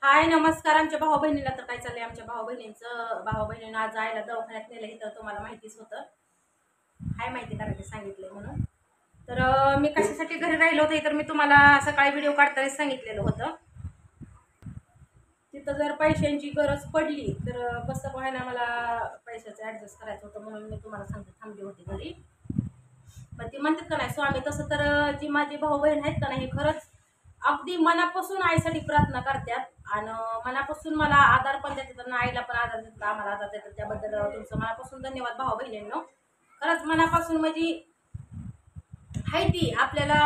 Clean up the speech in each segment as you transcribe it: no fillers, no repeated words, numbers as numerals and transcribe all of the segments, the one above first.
हाय नमस्कार. आमच्या भाऊ बहिणीला तर काय चाललंय, आमच्या भाऊ बहिणींना आज आईला दवाखान्यात नेलं. हे तर तुम्हाला माहितीच होतं. हाय माहिती कारण ते सांगितलंय म्हणून. तर मी कशासाठी घरी राहिलो होते तर मी तुम्हाला सकाळी व्हिडिओ काढताना सांगितलेलं होतं. तिथं जर पैशांची गरज पडली तर कसं व्हायला मला पैशाचं ऍडजस्ट करायचं होतं म्हणून मी तुम्हाला सांगते थांबली होती घरी. पण ती म्हणतात का नाही स्वामी, तसं तर जी माझी भाऊ बहीण आहेत का नाही खरंच अगदी मनापासून आईसाठी प्रार्थना करतात आणि मनापासून मला आधार पण देतात आणि आईला पण आधार देतात, आम्हाला आधार देतात. त्याबद्दल तुमचं मनापासून धन्यवाद भाऊ बहिणींनो. खरंच मनापासून म्हणजे आहे ती आपल्याला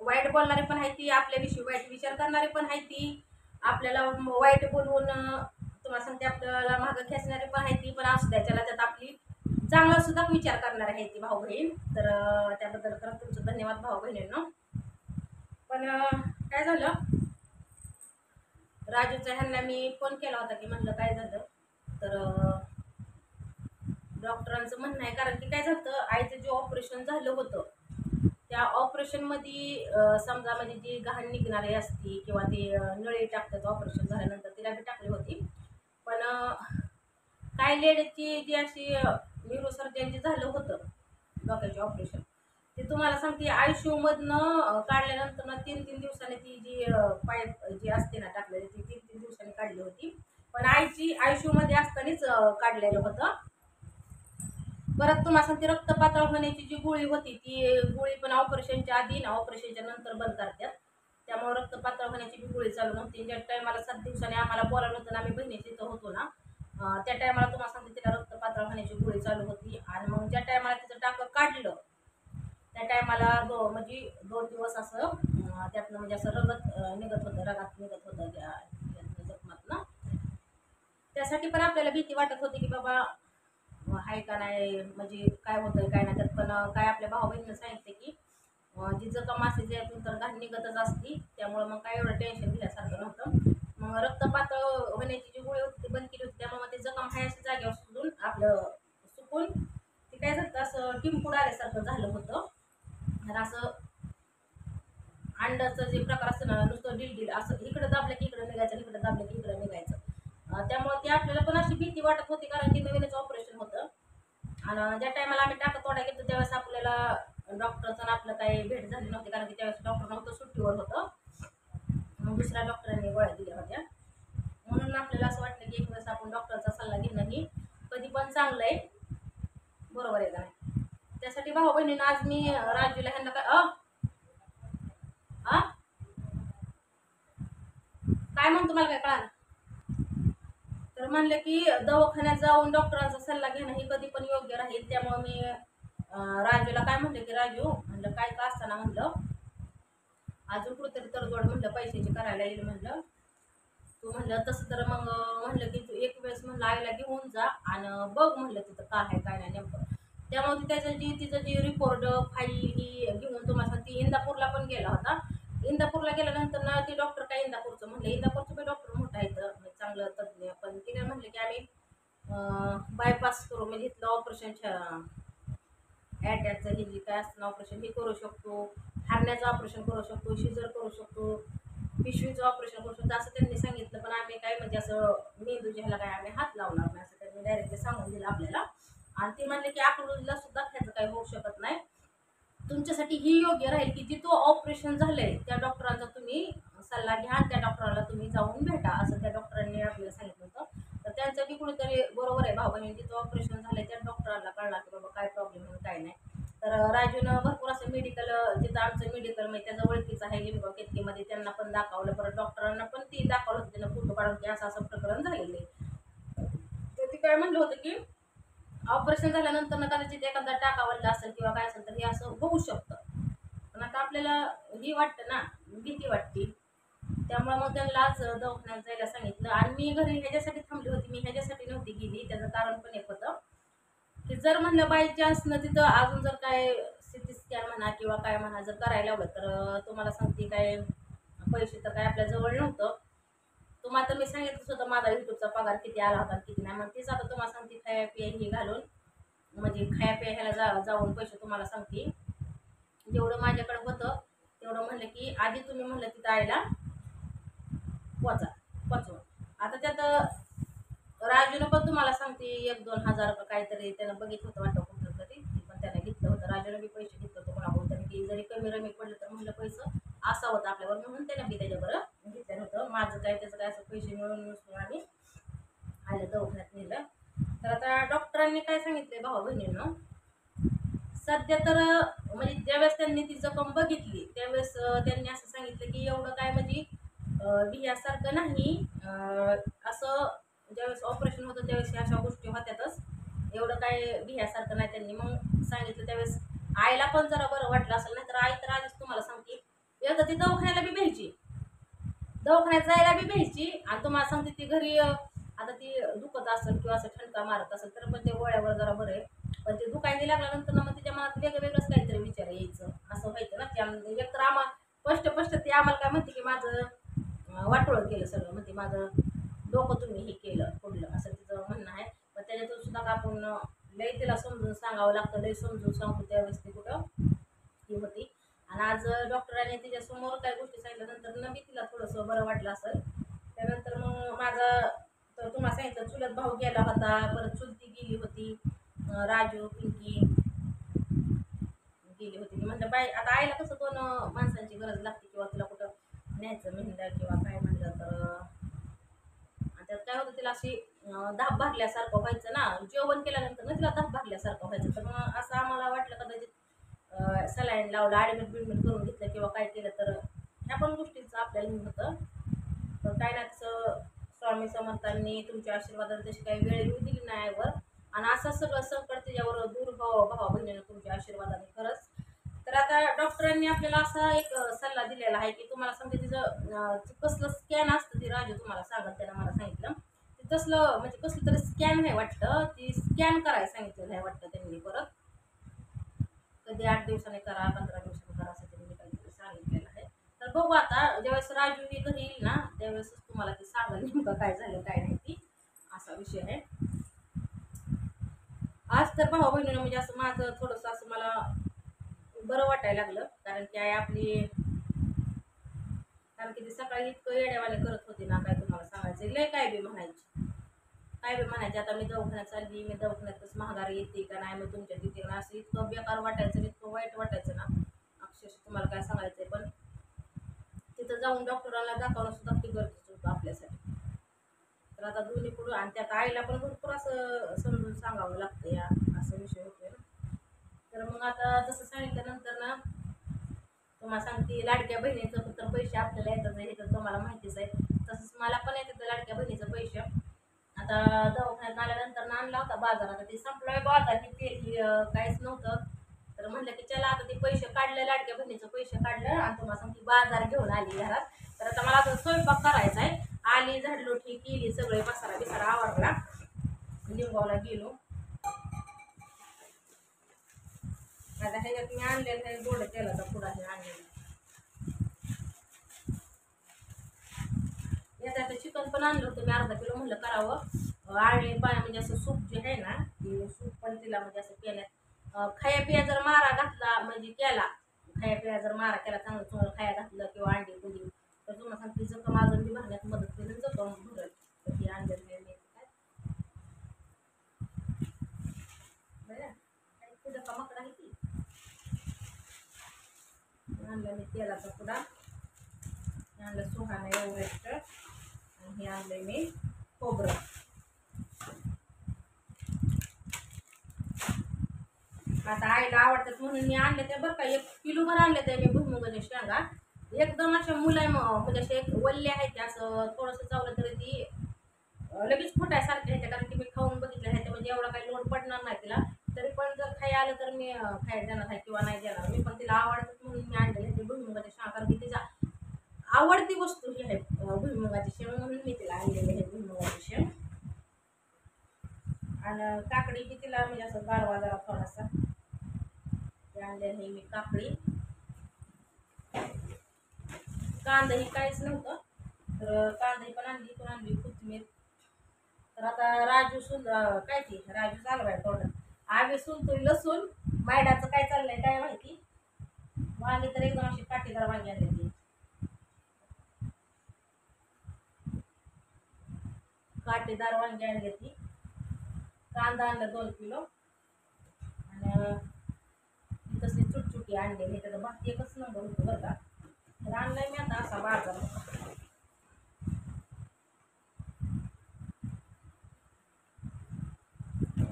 वाईट बोलणारे पण आहे ती, आपल्याविषयी वाईट विचार करणारे पण आहे ती, आपल्याला वाईट बोलवून तुम्हाला सांगते आपल्याला मागं खेचणारे पण आहे ती, पण असू द्या त्याला त्यात आपली चांगला सुद्धा विचार करणारे आहे ती भाऊ बहीण. तर त्याबद्दल खरंच तुमचं धन्यवाद भाऊ बहिणींनो. पण काय झालं, राजूच्या ह्यांना मी फोन केला होता की म्हणलं काय झालं. तर डॉक्टरांचं म्हणणं आहे, कारण की काय झालं आईचं जे ऑपरेशन झालं होतं त्या ऑपरेशन मध्ये समजा म्हणजे जी घाण निघणारी असती किंवा ती नळी टाकतात ऑपरेशन झाल्यानंतर, तिला बी टाकली होती. पण काय लेडीची जी अशी न्यूरोसर्जन झालं होतं डोक्याचे ऑपरेशन, ते तुम्हाला सांगते आयसीयू मधनं काढल्यानंतर ना 3-3 दिवसांनी ती जी पाईप जी असते ना टाकलेली ती 3-3 दिवसांनी काढली होती. पण आईची आयसीयू मध्ये असतानाच काढलेलं होतं. परत तुम्हाला सांगते रक्त पातळ होण्याची जी गोळी होती ती गोळी पण ऑपरेशनच्या आधी ना ऑपरेशनच्या नंतर बंद करतात. त्यामुळे रक्त पातळ होण्याची बी गोळी चालू नव्हती. ज्या टायमाला 7 दिवसांनी आम्हाला बोलावलं होतं ना, आम्ही बहिणीच्या इथं होतो ना, त्या टायमाला तुम्हाला सांगते तिला रक्त पातळ होण्याची गोळी चालू होती. आणि मग ज्या टायमाला तिचं टाकं काढलं त्या टायमाला म्हणजे 2 दिवस असं त्यातनं म्हणजे असं रगत निघत होतं, रगात निघत होतं त्या जखमातनं. त्यासाठी पण आपल्याला भीती वाटत होती की बाबा आहे का नाही, म्हणजे काय होतंय काय नाही. त्यात पण काय आपल्या भाऊ बहिणीनं सांगितलं की जी जखम असते त्यातून तर घाण निघतच असती, त्यामुळे मग काय एवढं टेन्शन घेण्यासारखं नव्हतं. मग रक्त पातळ होण्याची जी गोळी होती ती बंद केली होती, त्यामुळे ते जखम आहे अशी जागेवर सुजून आपलं सुकून ते काय झालं असं टिंपूड आल्यासारखं झालं होतं. आणि असं अंडाचं जे प्रकार असतं ना, नुसतं डिल असं इकडं दाबलं की इकडं निघायचं, इकडं दाबलं की इकडं निघायचं. त्यामुळे ते आपल्याला पण अशी भीती वाटत होती कारण की नवीनच ऑपरेशन होतं. आणि ज्या टायमाला आम्ही टाकं तोडायला गेलो त्यावेळेस आपल्याला डॉक्टरचं आपलं काही भेट झाली नव्हती, कारण की त्यावेळेस डॉक्टर नव्हतं, सुट्टीवर होतं. मग दुसऱ्या डॉक्टरांनी गोळ्या दिल्या होत्या. म्हणून आपल्याला असं वाटलं की एक वेळेस आपण डॉक्टरचा सल्ला घेणं ही कधी पण चांगलं आहे. बरोबर आहे का नाही. त्यासाठी भाऊ बहिणीनं आज मी राजूला ह्यांना आ काय म्हणतो मला काय कळालं. तर म्हणलं की दवाखान्यात जाऊन डॉक्टरांचा सल्ला घेणं हे कधी पण योग्य राहील. त्यामुळे मी राजूला काय म्हणलं की राजू म्हणलं काय का असताना म्हणलं अजून कुठेतरी तडजोड म्हणलं पैशाची करायला येईल म्हणलं. तू म्हणलं तसं तर मग म्हणलं की तू एक वेळेस म्हणलं आईला घेऊन जा आणि बघ म्हणलं तिथं काय आहे काय नाही नेमकं. त्यामुळे त्याचं जी तिचं जी रिपोर्ट फाईल ही घेऊन तुम्हाला ती इंदापूरला पण गेला होता. इंदापूरला गेल्यानंतर ना ती डॉक्टर काय इंदापूरचं म्हणलं, इंदापूरचं पण डॉक्टर मोठं आहे तर चांगलं तज्ज्ञ, पण तिने म्हणलं की आम्ही बायपास करू म्हणजे इथलं ऑपरेशनच्या ॲटॅकचं हे जे काय असतं ऑपरेशन हे करू शकतो, हारण्याचं ऑपरेशन करू शकतो, शिजर करू शकतो, पिशवीचं ऑपरेशन करू शकतो असं त्यांनी सांगितलं. पण आम्ही काय म्हणजे असं मेंदूच्या ह्याला काय आम्ही हात लावणार नाही असं त्यांनी डायरेक्टली सांगून दिलं आपल्याला. आणि ते म्हणले की अकलूजला सुद्धा त्याचं काही होऊ शकत नाही. तुमच्यासाठी ही योग्य राहील की जिथं ऑपरेशन झालंय त्या डॉक्टरांचा तुम्ही सल्ला घ्या, त्या डॉक्टराला तुम्ही जाऊन भेटा असं त्या डॉक्टरांनी आपल्याला सांगितलं होतं. तर त्यांचं बी कुणीतरी बरोबर आहे भाऊ बहिणी, जिथं ऑपरेशन झालंय त्या डॉक्टरांना कळला की बाबा काय प्रॉब्लेम आहे काय नाही. तर राजूनं भरपूर असं मेडिकल जिथं आमचं मेडिकल म्हणजे त्याचं ओळखीचं आहे लिंबगाव केतकीमध्ये, त्यांना पण दाखवलं. परत डॉक्टरांना पण ती दाखवलं होतं, त्यांना फोटो काढून की असं असं प्रकरण झालेलं आहे. तर ती काय म्हणलं होतं की ऑपरेशन झाल्यानंतर ना कदाचित एखादा टाकावला असेल किंवा काय असेल तर हे असं होऊ शकतं. पण आता आपल्याला ही वाटतं ना, भीती वाटते. त्यामुळे मग त्यांना आज दवाखान्यात जायला सांगितलं. आणि मी घरी ह्याच्यासाठी थांबली होती, मी ह्याच्यासाठी नव्हती गेली. त्याचं कारण पण एक होतं की जर म्हणलं बाय चान्सनं तिथं अजून जर काय सिटी स्कॅन म्हणा किंवा काय म्हणा जर करायला लावलं तर तुम्हाला सांगते काय पैसे तर काय आपल्या जवळ नव्हतं. तुम्हाला तर मी सांगितलंच होतं माझा युट्यूबचा पगार किती आला होता किती नाही. मग तीच आता तुम्हाला सांगते खाया पिया हे घालून म्हणजे खाया पिया ह्याला जाऊन पैसे तुम्हाला सांगते जेवढं माझ्याकडे होतं तेवढं म्हणलं की आधी तुम्ही म्हणलं तिथं आईला पोचा पचवून. आता त्यात राजूनं पण तुम्हाला सांगते 1-2 हजार काहीतरी त्यानं बघितलं होतं वाटतं कुठं तरी, पण त्याने घेतलं होतं. राजूनं बी पैसे घेतलं होतं कोणाकडून तरी, की जरी कमी रमी पडलं तर म्हणलं पैसे असा होता आपल्यावर, म्हणून त्यानं बी त्याच्याबरोबर घेतलं नव्हतं. माझं काय त्याचं काय असं पैसे मिळून नसून आम्ही आलं दवाखान्यात नेलं. तर आता डॉक्टरांनी काय सांगितलंय भाऊ बहिणींनो, सध्या तर म्हणजे ज्यावेळेस त्यांनी ती जखम बघितली त्यावेळेस त्यांनी असं सांगितलं की एवढं काय म्हणजे भियासारखं नाही. असं ज्यावेळेस ऑपरेशन होतं त्यावेळेस अशा गोष्टी होत्यातच, एवढं काय भियासारखं नाही. त्यांनी मग सांगितलं त्यावेळेस आईला पण जरा बरं वाटलं असेल, नाही तर आई तर आधीच तुम्हाला सांगते एकदा ती दवाखान्याला बी भ्यायची, दवाखान्यात जायला बी भ्यायची. आणि तुम्हाला सांगते ती घरी आता ती दुखत असेल किंवा असं ठणका मारत असेल तर पण ते गोळ्यावर जरा बरं आहे. पण ते दुखायला लागल्यानंतर ना मग तिच्या मनात वेगळंच काहीतरी विचार यायचं, असं व्हायचं ना. त्या एकतर आम्हाला स्पष्ट ती आम्हाला काय म्हणते की माझं वाटोळं केलं सगळं, म्हणते माझं डोकं तुम्ही हे केलं पुढलं, असं तिचं म्हणणं आहे. पण त्याच्यातून सुद्धा आपण लय तिला समजून सांगावं लागतं, लय समजून सांगतो त्यावेळेस ती कुठं ती होती. आणि आज डॉक्टरांनी तिच्यासमोर काही गोष्टी सांगितल्यानंतर न बी तिला थोडंसं बरं वाटलं असेल. त्यानंतर मग माझा तर तुम्हाला सांगितलं चुलत भाऊ गेला होता, परत चुलती गेली होती, राजू पिंकी गेली होती. मी म्हणलं बाई आता आईला कसं 2 माणसांची गरज लागते, किंवा तिला कुठं न्यायचं म्हणलं किंवा काय म्हणलं तर त्यात काय होतं तिला अशी धाप भरल्यासारखं व्हायचं ना, जेवण केल्यानंतर ना तिला धाप भरल्यासारखं व्हायचं. तर मग असं आम्हाला वाटलं कदाचित सलाईन लावलं, ॲडमिट बिडमिट करून घेतलं किंवा काय केलं, तर ह्या पण गोष्टीचं आपल्याला हे होतं. पण काय नाही, तसं स्वामी समर्थांनी तुमच्या आशीर्वादाने तशी काही वेळ येऊ दिली नाही वर. आणि असं सगळं संकट त्याच्यावर दूर भावा बहिणीनं तुमच्या आशीर्वादाने खरंच. तर आता डॉक्टरांनी आपल्याला असा एक सल्ला दिलेला आहे की तुम्हाला सांगते तिचं कसलं स्कॅन असतं, ती राजू तुम्हाला सांगत त्यानं मला सांगितलं ते तसलं म्हणजे कसलं तरी स्कॅन आहे वाटतं, ती स्कॅन करायला सांगितलेलं आहे वाटतं त्यांनी. परत कधी 8 दिवसाने करा, 15 दिवसाने करा, असं त्यांनी काहीतरी सांगितलेलं आहे. तर बघू आता ज्यावेळेस राजू हे घरी येईल ना त्यावेळेसच तुम्हाला ते सांगाल नेमकं काय झालं काय नाही, ती असा विषय आहे. आज तर भाऊ बहिणीनं म्हणजे असं माझं थोडंसं असं मला बरं वाटायला लागलं, कारण की आई आपली, कारण की ती सकाळी इतकं येड्यावाने करत होती ना, काय तुम्हाला सांगायचं, लय काय बी म्हणायची, काय बी म्हणायचे. आता मी दवाखान्यात चालली, मी दवाखान्यातच महागारी येते का नाही, मग तुमच्या तिथे असं इतकं बेकार वाटायचं, इतकं वाईट वाटायचं ना अक्षरशः तुम्हाला काय सांगायचंय. पण तिथं जाऊन डॉक्टरांना दाखवणं सुद्धा ते गरजेचं होतं आपल्यासाठी. तर आता दोन्ही पुढं, आणि त्यात आईला पण भरपूर असं समजून सांगावं लागतं या, असा विषय होतोय ना. तर मग आता तसं सांगितल्यानंतर ना तुम्हाला सांगते लाडक्या बहिणीचं तर पैसे आपल्याला येतात हे तर तुम्हाला माहितीच आहे. तसंच मला पण येतात लाडक्या बहिणीचं पैसे. आता दवाखान्यात आल्यानंतर आणला होता बाजारात, ते संपलाय बाजार किती काहीच नव्हतं. तर म्हणलं की चला आता ते पैसे काढले, लाडक्या बहिणीचं पैसे काढलं आणि तुम्हाला सांगते बाजार घेऊन आली घरात. तर आता मला आता स्वयंपाक करायचा आहे. आली, झाडलोटी केली, सगळे मसाला बिसारा आवडला, लिंबावला गेलो. आता ह्याच्यात मी आणलेलं आहे गोड तेलाचा पुडा हे आणलेला. याच्यात चिकन पण आणलं होतं मी अर्धा किलो, म्हणलं करावं आळणी पाणी म्हणजे असं सूप जे आहे ना ते सूप पण तिला म्हणजे असं केलं. खाया पिया जर मारा घातला म्हणजे केला, खाया पिया जर मारा केला चांगलं चांगलं खाया घातलं किंवा अंडी कुली, तर तुम्हाला सांगते जखम अजून बी भरण्यात मदत केली, जखम भरत. तर ती आणलेली आहे काय बरं काय पुढं का मकडा आहे ती आणलं मी तेलाचा पुडा, आणलं सुहाणा एव्हरेस्ट, आणि हे आणलंय मी खोबरं. आता आईला आवडतात म्हणून मी आणले ते बरं का, 1 किलोभर आणले ते मी भुईमुगाच्या शेंगा. एकदम अशा मुलायम म्हणजे असे एक वल्ले आहेत, असं थोडंसं चावलं तरी ती लगेच फुटायसारखे आहेत, कारण की मी खाऊन बघितले आहेत म्हणजे एवढा काही लोड पडणार नाही तिला. तरी पण जर खाई आलं तर मी खायला देणार आहे किंवा नाही देणार मी, पण तिला आवडतात म्हणून मी आणलेले ते भुईमुगाच्या शेंगा, कारण की तिचा आवडती वस्तू ही आहे भुईमुगाची शेंग, म्हणून मी तिला आणलेली आहे भुईमुगाची शेंग. आणि काकडी बी तिला म्हणजे असं गारवा जरा थोडासा ते आणलेलं मी काकडी. कांदा ही काहीच नव्हतं, तर कांदा पण आणली कोथिंबीर. तर आता राजू काय ती राजू चालवाय तोंडात, आम्ही सुनतोय लसूण. मायडाचं काय चाललंय काय माहिती, वांगी तर एकदम अशी काटेदार वांगी आणली ती. काटेदार वांगी आणली ती, कांदा आणला 2 किलो, आणि तसली चुटचुटी आणलेली. त्याचा भात एकच नंबर होतो बरं का. तर आणलाय मी आता असा बाजार.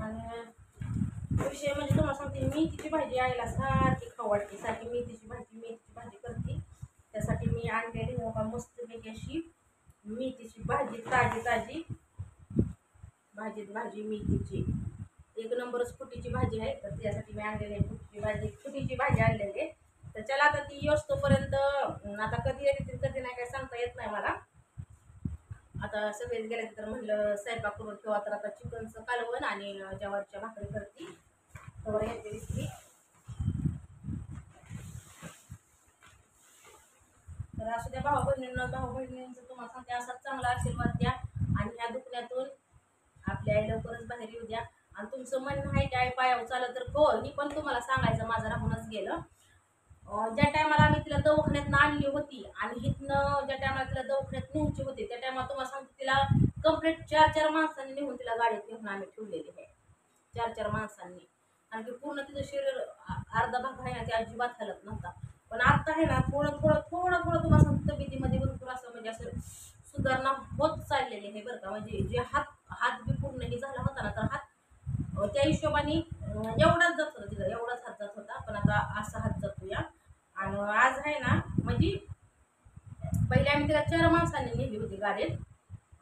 आणि विषय म्हणजे तुम्हाला सांगते, मेथीची भाजी आईला सारखी खाऊ वाटते, सारखी मेथीची भाजी करते. त्यासाठी मी आणलेली बघा मस्तपैकी अशी मेथीची भाजी, ताजी भाजी मेथीची एक नंबरच फुटीची भाजी आहे. तर त्यासाठी मी आणलेली आहे फुटीची भाजी आणलेली आहे. तर चला आता ती तोपर्यंत आता कधी येते कधी नाही काय सांगता येत नाही मला. आता सगळेच गेले तर म्हणलं स्वयंपाक करून ठेवा. तर आता चिकनचं कालवण आणि ज्वारीच्या भाकरी करते. तर येते दिसली. तर असू द्या भाऊ बहिणींचं तुम्हाला सांगते असाच चांगला आशीर्वाद द्या आणि ह्या दुखण्यातून आपल्या आई लवकरच बाहेर येऊ द्या. आणि तुमचं म्हणणं आहे की आई पायावर चाललं तर हो, ही पण तुम्हाला सांगायचं माझं राहूनच गेलं. ज्या टायमाला आम्ही तिला दवाखान्यात आणली होती आणि हिथनं ज्या टायमाला तिला दवाखान्यात न्यायची होती त्या टायमाला तुम्हाला सांगते तिला कंप्लीट 4 माणसांनी नेऊन तिला गाडीत घेऊन आम्ही ठेवलेली आहे. 4 माणसांनी. आणि ते पूर्ण तिचं शरीर अर्धा भाग आहे ना ते अजिबात हलत नव्हता. पण आता आहे ना थोडं तुम्हाला सांगते तब्येतीमध्ये भरपूर असं म्हणजे असं सुधारणा होत चाललेली आहे बरं का. म्हणजे जे हात बी पूर्ण हे झाला होता ना, तर हात त्या हिशोबाने एवढाच जात होता तिला, एवढाच हात जात होता. पण आता असा हात जातो या. आणि आज आहे ना म्हणजे पहिले आम्ही तिला 4 माणसांनी नेली होती गाडीत.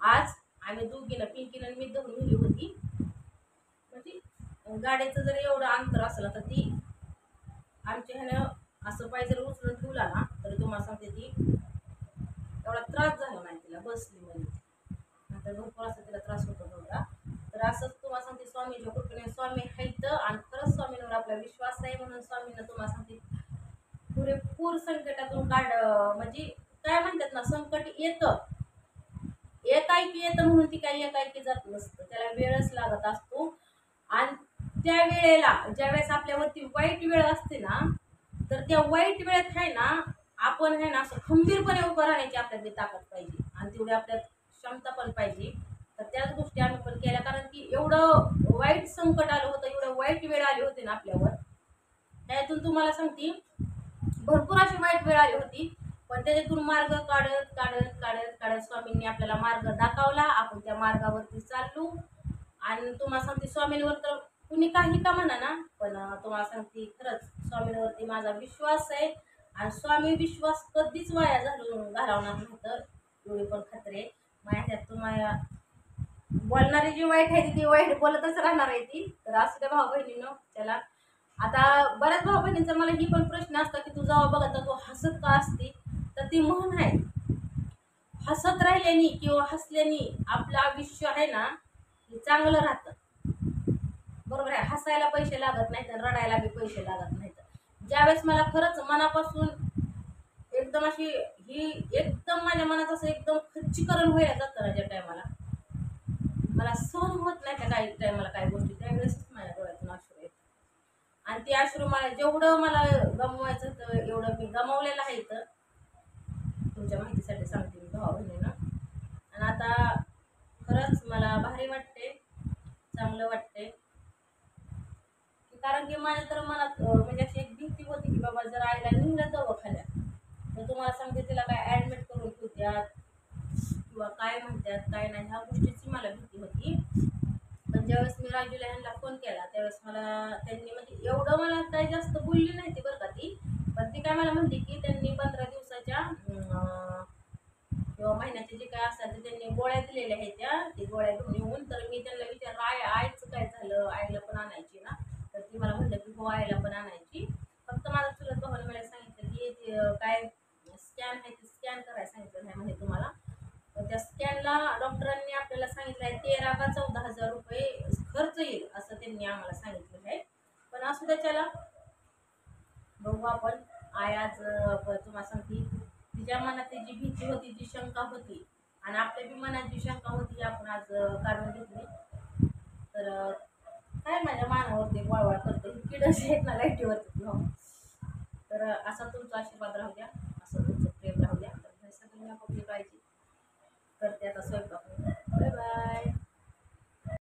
आज आम्ही दोघीनं पिंकीनं मी दोघं नेली होती. म्हणजे गाड्याचं जर एवढं अंतर असलं तर ती आमच्या ह्यानं असं पाय जर उचलून ठेवला ना तर तुम्हाला सांगते ती एवढा त्रास झाला नाही तिला बसली म्हणजे. आता भरपूर असं तिला त्रास होतो नव्हता. तर असंच तुम्हाला सांगते स्वामीच्या कृपेने स्वामी आहेत आणि खरंच स्वामींवर आपला विश्वास आहे म्हणून स्वामीनं तुम्हाला सांगते पुरेपूर संकटातून म्हणजे काय म्हणतात ना, संकट येतं एकाएकी येतं म्हणून ती काही एकाएकी जात नसतं, त्याला वेळच लागत असतो. आणि त्या वेळेला ज्यावेळेस आपल्यावरती वाईट वेळ असते ना, तर त्या वाईट वेळेत आहे ना आपण आहे ना असं खंबीरपणे उभं राहण्याची आपल्याकडे ताकद पाहिजे आणि तेवढी आपल्यात क्षमता पण पाहिजे. तर त्याच गोष्टी आम्ही पण केल्या, कारण की एवढं वाईट संकट आलं होतं, एवढं वाईट वेळ आली होती ना आपल्यावर. त्यातून तुम्हाला सांगते भरपूर अशी वाईट वेळ आली होती. पण त्याच्यातून मार्ग काढत स्वामींनी आपल्याला मार्ग दाखवला. आपण त्या मार्गावरती चाललो. आणि तुम्हाला सांगते स्वामींवर तर कुणी काही का म्हणा ना, पण तुम्हाला सांगते खरंच स्वामींवरती माझा विश्वास आहे. आणि स्वामी विश्वास कधीच वाया घालवणार नाही, तर एवढी पण खात्री माझ्यात. तुम्हाला बोलणारी जी वाईट आहे ती वाईट बोलतच राहणार आहे ती. तर असं त्या भाऊ बहिणीनं त्याला आता बऱ्याच भाऊ बहिणींचा मला ही पण प्रश्न असतात की तू जेव्हा बघत तू हसत का असते. तर ती म्हण आहे, हसत राहिल्याने किंवा हसल्याने आपलं आयुष्य आहे ना हे चांगलं राहतं. बरोबर आहे. हसायला पैसे लागत नाहीत आणि रडायला बी पैसे लागत नाहीत. ज्यावेळेस मला खरंच मनापासून एकदम अशी ही एकदम माझ्या मनात असं एकदम खच्चीकरण व्हायला जातं ना, ज्या टायमाला मला सहन होत नाही त्या काही टायमाला काही गोष्टी, त्यावेळेसच माझ्या डोळ्यातून अश्रू येतात. आणि ते अश्रू मला जेवढं मला गमवायचं होतं एवढं मी गमावलेलं आहे. तर तुमच्या माहितीसाठी सांगते मी भाऊ बहिणीनं. आणि आता खरंच मला भारी वाटते, चांगलं वाटते. कारण की माझ्या तर मनात म्हणजे अशी एक भीती होती की बाबा जर आईला नेलं दवाखान्यात तर तुम्हाला सांगते तिला काय ॲडमिट करून ठेवत्यात किंवा काय म्हणतात काय नाही, ह्या गोष्टीची मला भीती होती. पण ज्यावेळेस मी राजूला ह्यांना फोन केला त्यावेळेस मला त्यांनी म्हणजे एवढं मला काही जास्त बोलली नाही ती बरं का ती. पण ती काय मला म्हणली की त्यांनी 15 दिवसाच्या किंवा महिन्याचे जे काय असतात ते त्यांनी गोळ्या दिलेल्या आहेत त्या गोळ्या घेऊन येऊन. तर मी त्यांना विचारलं आईचं काय झालं, आईला पण आणायची ना. तर ती मला म्हणलं की हो आईला पण आणायची. फक्त माझा चुलत भावाने मला सांगितलं की काय स्कॅन आहे ते स्कॅन करायला सांगितलं नाही म्हणजे तुम्हाला. तर त्या स्कॅनला डॉक्टरांनी आपल्याला सांगितलं आहे 13 का 14,000 रुपये खर्च येईल असं त्यांनी आम्हाला सांगितलेलं आहे. पण असू त्याच्याला बघू आपण. आई आज तुम्हाला सांगते तिच्या मनात जी भीती होती, जी शंका होती आणि आपल्या बी मनात जी शंका होती आपण आज काढून घेतली. तर काय माझ्या मानावरती वळवळ करते किडस आहेत ना लाईटीवरती. तर असा तुमचा आशीर्वाद राहू द्या, असं तुमचं प्रेम राहू द्या. तर सगळ्यांनी आपापली काळजी करते. आता स्वयंपाक